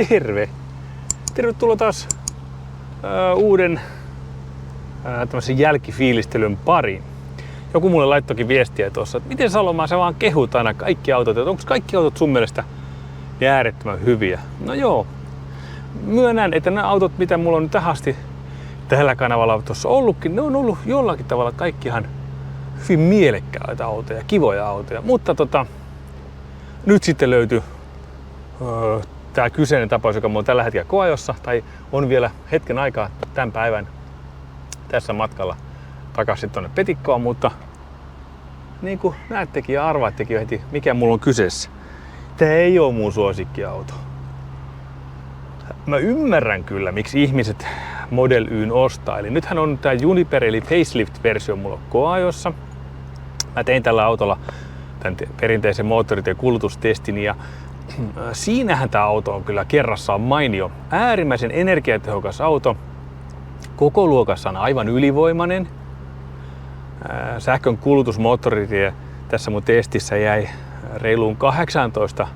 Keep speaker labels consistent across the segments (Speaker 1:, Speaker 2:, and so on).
Speaker 1: Terve! Tervetuloa taas uuden tämmöisen jälkifiilistelyn pariin. Joku mulle laittokin viestiä tuossa, että miten Salomaa sä vaan kehut aina kaikki autot, että onko kaikki autot sun mielestä äärettömän hyviä? No joo, myönnän, että nämä autot, mitä mulla on nyt tähän asti tällä kanavalla tuossa ollutkin, ne on ollut jollakin tavalla kaikki ihan hyvin mielekkäitä autoja, kivoja autoja, mutta nyt sitten löytyi tämä kyseinen tapaus, joka mulla on tällä hetkellä koajossa, tai on vielä hetken aikaa tämän päivän tässä matkalla takaisin tuonne Petikkoon, mutta niin kuin näettekin ja arvaattekin heti, mikä mulla on kyseessä. Tää ei ole mun suosikkiauto. Mä ymmärrän kyllä, miksi ihmiset Model Yn ostaa. Eli nythän on tää Juniper eli facelift-versio mulla on koajossa. Mä tein tällä autolla tämän perinteisen moottoritien kulutustestin ja siinähän tää auto on kyllä kerrassaan mainio. Äärimmäisen energiatehokas auto. Koko luokassa on aivan ylivoimainen. Sähkön kulutusmoottoritie tässä mun testissä jäi reiluun 18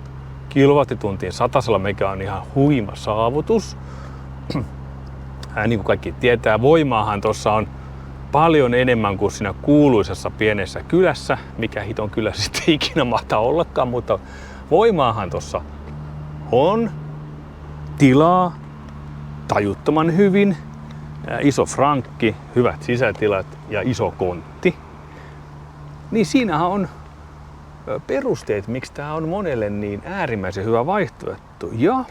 Speaker 1: kilowattituntiin satasella, mikä on ihan huima saavutus. Niin kuin kaikki tietää, voimaahan tuossa on paljon enemmän kuin siinä kuuluisessa pienessä kylässä, mikä hiton kyllä sitten ikinä mahtaa ollakaan, mutta voimaahan tuossa on tilaa tajuttoman hyvin, iso frankki, hyvät sisätilat ja iso kontti. Niin siinähän on perusteet, miksi tämä on monelle niin äärimmäisen hyvä vaihtoehto. Ja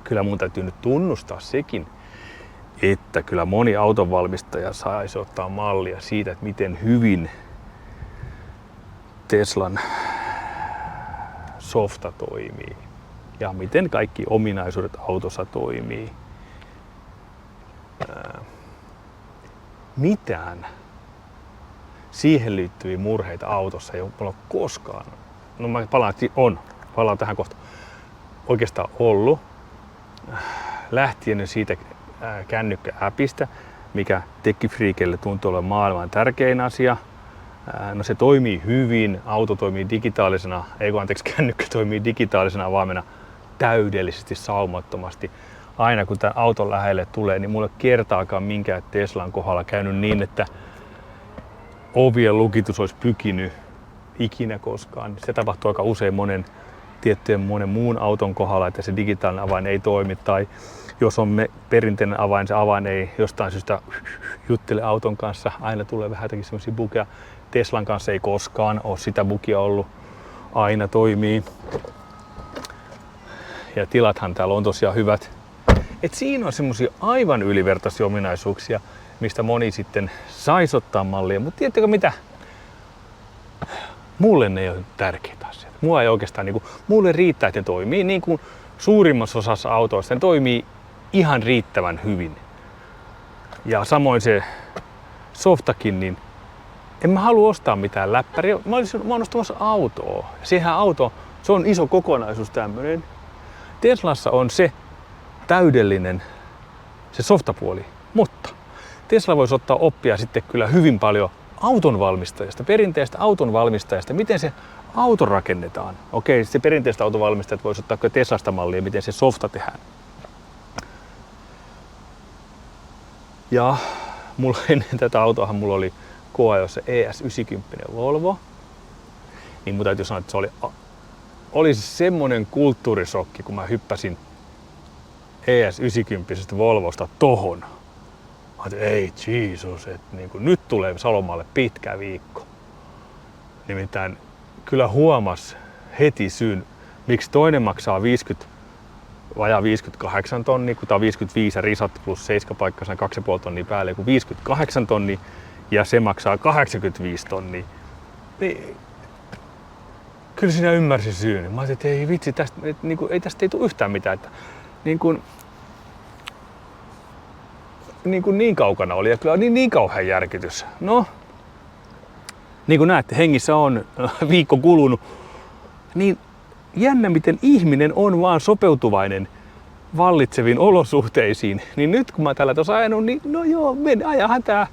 Speaker 1: kyllä mun täytyy nyt tunnustaa sekin, että kyllä moni autonvalmistaja saisi ottaa mallia siitä, että miten hyvin Teslan softa toimii ja miten kaikki ominaisuudet autossa toimii. Mitään siihen liittyviä murheita autossa ei ole koskaan. No mä palaan tähän kohtaan. Oikeastaan ollut. Lähtien siitä kännykkä-appista, mikä tekkifriikeille tuntuu olevan maailman tärkein asia. No se toimii hyvin, auto toimii digitaalisena, kännykkä toimii digitaalisena avaimena täydellisesti, saumattomasti. Aina kun tämän auton lähelle tulee, niin mulle kertaakaan minkään Teslan kohdalla käynyt niin, että ovien lukitus olisi pykinyt ikinä koskaan. Se tapahtuu aika usein monen muun auton kohdalla, että se digitaalinen avain ei toimi, tai jos on perinteinen avain, se avain ei jostain syystä juttele auton kanssa. Aina tulee vähän jotakin semmoisia bugeja. Teslan kanssa ei koskaan ole sitä bugia ollut. Aina toimii. Ja tilathan täällä on tosiaan hyvät. Et siinä on semmoisia aivan ylivertaisia ominaisuuksia, mistä moni sitten saisi ottaa mallia. Mutta tiedättekö mitä? Mulle ne ei ole tärkeitä asioita. Mua ei oikeastaan mulle riittää, että ne toimii niin kuin suurimmassa osassa autoista. Ne toimii ihan riittävän hyvin. Ja samoin se softakin, niin en mä halua ostaa mitään läppäriä. Mä oon ostamassa autoa. Sehän auto, se on iso kokonaisuus tämmönen. Teslassa on se täydellinen, se softapuoli. Mutta Tesla voisi ottaa oppia sitten kyllä hyvin paljon autonvalmistajasta, perinteistä autonvalmistajasta, miten se auto rakennetaan. Okei, se perinteistä autonvalmistajat voisi ottaa Teslasta mallia, miten se softa tehdään. Ja mulla ennen tätä autoahan mulla oli koajossa ES90 Volvo. Niin mun täytyy sanoa, että se oli semmonen kulttuurisokki, kun mä hyppäsin ES90 Volvosta tohon. Mä ajattelin, ei Jeesus, että nyt tulee Salomaalle pitkä viikko. Nimittäin kyllä huomas heti syyn, miksi toinen maksaa 58 tonnia, kun tää on 55 ja risat plus 7 paikkaisena 2,5 tonnia päälle, kun 58 tonnia ja se maksaa 85 tonnia. Niin, kyllä sinä ymmärsin syyn. Mä ajattelin, että ei vitsi, ei tästä ei tule yhtään mitään. Että, niin kaukana oli ja kyllä oli niin kauhean järkytys. No, niin kuin näette, hengissä on viikko kulunut. Niin jännä, miten ihminen on vaan sopeutuvainen vallitseviin olosuhteisiin. Niin nyt kun mä täällä tuossa ajanut, niin no joo, ajahan tää,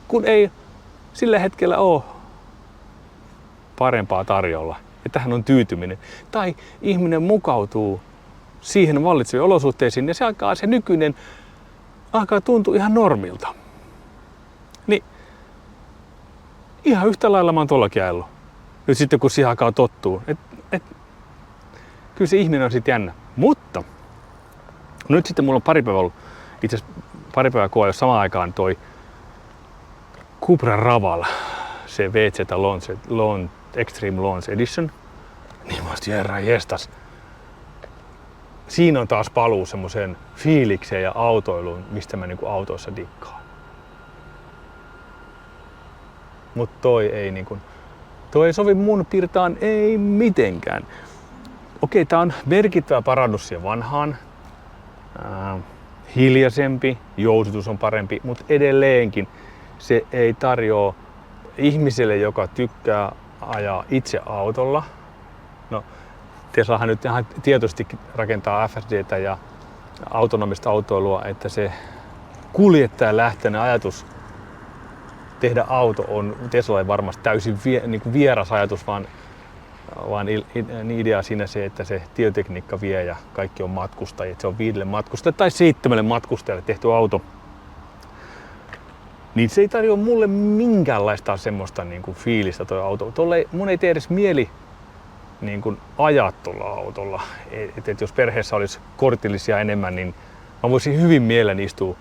Speaker 1: kun ei sillä hetkellä ole parempaa tarjolla. Ja tähän on tyytyminen. Tai ihminen mukautuu siihen vallitseviin olosuhteisiin, ja se nykyinen alkaa tuntua ihan normilta. Niin ihan yhtä lailla mä oon tuollakin ajellut. Nyt sitten kun siihen alkaa tottua. Kyllä se ihminen on sitten jännä. Mutta nyt sitten mulla on pari päivää koe, jos samaan aikaan toi Cupra Raval, se VZ Extreme Launch Edition. Niin mä oon herran jestas. Siinä on taas paluu semmoseen fiilikseen ja autoiluun, mistä mä niinku autoissa dikkaan. Mut toi ei sovi mun pirtaan ei mitenkään. Okei, tää on merkittävä parannus siihen vanhaan. Hiljaisempi, jousitus on parempi, mutta edelleenkin se ei tarjoa ihmiselle, joka tykkää ajaa itse autolla. No, Teslahan nyt ihan tietoisesti rakentaa FSD:tä ja autonomista autoilua, että se kuljettajalähtöinen ajatus tehdä auto on Teslalle varmasti täysin vieras ajatus, vaan idea siinä se, että se tietotekniikka vie ja kaikki on matkustajia. Se on 5 matkustajalle tai 7 matkustajalle tehty auto. Niin se ei tarjoa mulle minkäänlaista semmoista fiilistä toi auto. Mun ei tee edes mieli ajaa tuolla autolla. Et jos perheessä olisi kortillisia enemmän, niin mä voisin hyvin mielelläni istua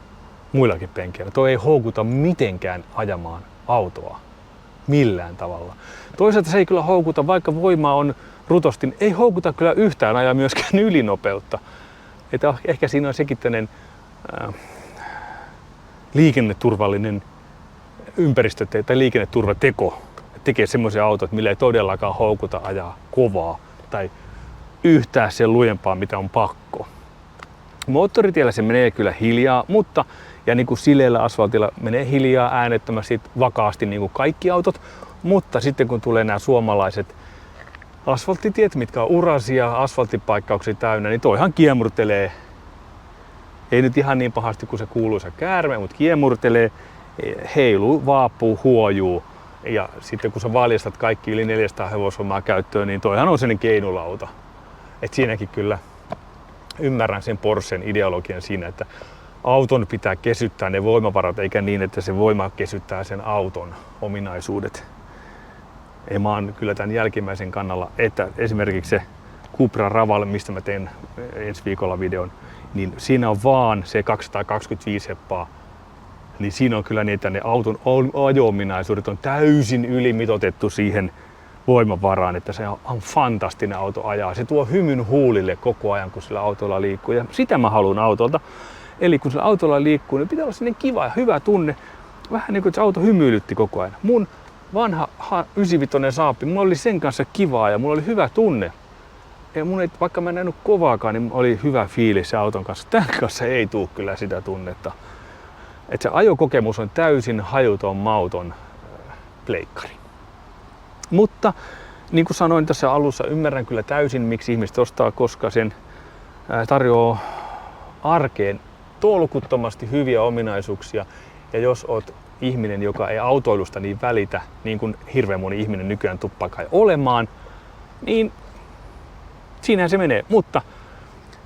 Speaker 1: muillakin penkeillä. Toi ei houkuta mitenkään ajamaan autoa. Millään tavalla. Toisaalta se ei kyllä houkuta, vaikka voimaa on rutosti, ei houkuta kyllä yhtään ajaa myöskään ylinopeutta. Että ehkä siinä on sekin tämmöinen liikenneturvallinen ympäristö tai liikenneturvateko. Tekee semmoisia autoja, millä ei todellakaan houkuta ajaa kovaa tai yhtään sen lujempaa, mitä on pakko. Moottoritiellä se menee kyllä hiljaa, mutta ja niin kuin sileällä asfaltilla menee hiljaa äänettömästi vakaasti niin kuin kaikki autot, mutta sitten kun tulee nämä suomalaiset asfalttitiet, mitkä on urasia, asfalttipaikkauksia täynnä, niin toihan kiemurtelee. Ei nyt ihan niin pahasti kuin se kuuluisa käärme, mutta kiemurtelee, heiluu, vaapuu, huojuu. Ja sitten kun sä valjastat kaikki yli 400 hevosvoimaa käyttöön, niin toihan on sellainen keinulauta. Et siinäkin kyllä ymmärrän sen Porschen ideologian siinä, että auton pitää kesyttää ne voimavarat, eikä niin, että se voima kesyttää sen auton ominaisuudet. Ja mä oon kyllä tämän jälkimmäisen kannalla, että esimerkiksi se Cupra Raval, mistä mä teen ensi viikolla videon, niin siinä on vaan se 225 heppaa. Niin siinä on kyllä niin, että ne auton ajo-ominaisuudet on täysin ylimitoitettu siihen voimavaraan, että se on fantastinen auto ajaa. Se tuo hymyn huulille koko ajan, kun sillä autolla liikkuu. Ja sitä mä haluan autolta. Eli kun sillä autolla liikkuu, niin pitää olla sellainen kiva ja hyvä tunne. Vähän niin kuin se auto hymyilytti koko ajan. Mun vanha 95 Saab, mulla oli sen kanssa kivaa ja mulla oli hyvä tunne. Ja mun ei, vaikka mä en nähnyt kovaakaan, niin oli hyvä fiilis se auton kanssa. Tämän kanssa ei tule kyllä sitä tunnetta. Että se ajokokemus on täysin hajuton, mauton pleikkari. Mutta niin kuin sanoin tässä alussa, ymmärrän kyllä täysin, miksi ihmiset ostaa, koska sen tarjoaa arkeen tolkuttomasti hyviä ominaisuuksia. Ja jos oot ihminen, joka ei autoilusta niin välitä, niin kuin hirveän moni ihminen nykyään tuppaa kai olemaan, niin siinähän se menee. Mutta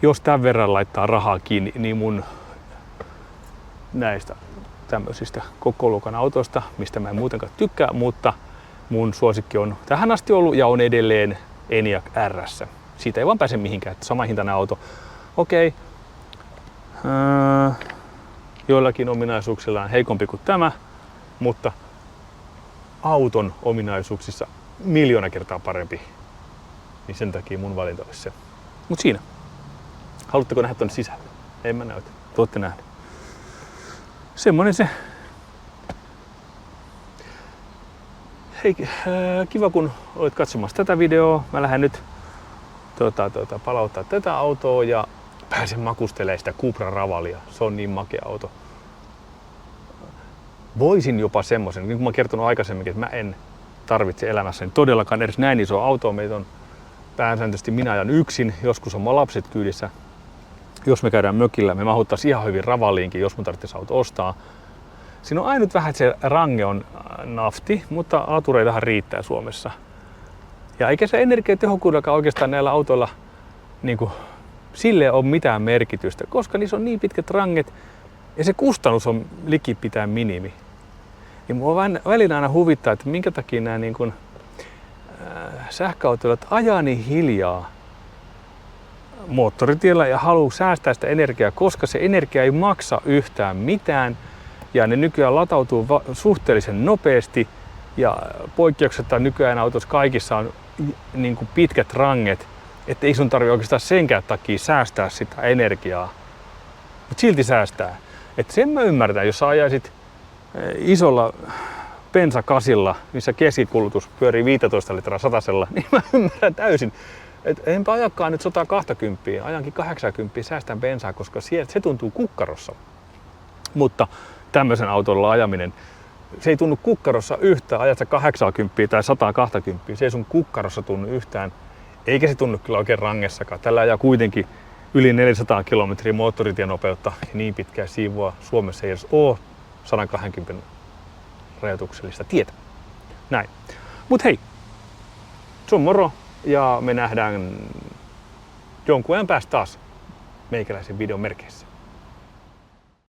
Speaker 1: jos tämän verran laittaa rahaa kiinni, niin mun näistä tämmöisistä kokoluokan autoista, mistä mä en muutenkaan tykkää, mutta mun suosikki on tähän asti ollut ja on edelleen Enyaq RS. Siitä ei vaan pääse mihinkään, että sama hintainen auto. Okei. Joillakin ominaisuuksilla on heikompi kuin tämä, mutta auton ominaisuuksissa 1,000,000 kertaa parempi. Niin sen takia mun valinta olisi se. Mut siinä. Haluatteko nähdä tuonne sisälle? En mä näytä. Tuotte nähdä. Semmonen se. Hei, kiva kun olet katsomassa tätä videoa. Mä lähden nyt palauttaa tätä autoa ja pääsen makustelemaan sitä Cupra Ravalia. Se on niin makea auto. Voisin jopa semmoisen, niin kuin mä oon kertonut aikaisemminkin, että mä en tarvitse elämässäni todellakaan edes näin iso auto. Meitä on pääsääntöisesti minä ajan yksin, joskus on mun lapset kyydissä. Jos me käydään mökillä, me mahuttaisiin ihan hyvin Ravaliinkin, jos mun tarvitsisi auto ostaa. Siinä on ainut vähän, että se range on nafti, mutta aatureitahan riittää Suomessa. Ja eikä se energiatehokkuudellakaan oikeastaan näillä autoilla niin kuin sille ei ole mitään merkitystä, koska niissä on niin pitkät ranget ja se kustannus on likipitään minimi. Ja mua välillä aina huvittaa, että minkä takia nämä niin kuin, sähköautoilijat ajaa niin hiljaa moottoritiellä ja haluaa säästää sitä energiaa, koska se energia ei maksa yhtään mitään ja ne nykyään latautuu suhteellisen nopeasti ja poikkeuksetta nykyään autossa kaikissa on niin kuin pitkät ranget, että ei sun tarvitse oikeastaan senkään takia säästää sitä energiaa, mutta silti säästää. Että sen mä ymmärrän, jos sä ajaisit isolla bensakasilla, missä keskikulutus pyörii 15 litraa satasella, niin mä ymmärrän täysin. Et enpä ajakaan nyt 120, ajankin 80, säästän bensaa, koska se tuntuu kukkarossa. Mutta tämmöisen autolla ajaminen, se ei tunnu kukkarossa yhtään, ajat sä 80 tai 120, se ei sun kukkarossa tunnu yhtään, eikä se tunnu kyllä oikein rangessakaan. Tällä ajaa kuitenkin yli 400 kilometriä moottoritienopeutta ja niin pitkää siivua Suomessa ei edes ole 120 rajoituksellista tietä. Näin. Mut hei, se on moro ja me nähdään jonkun ajan päästä taas meikäläisen videon merkeissä.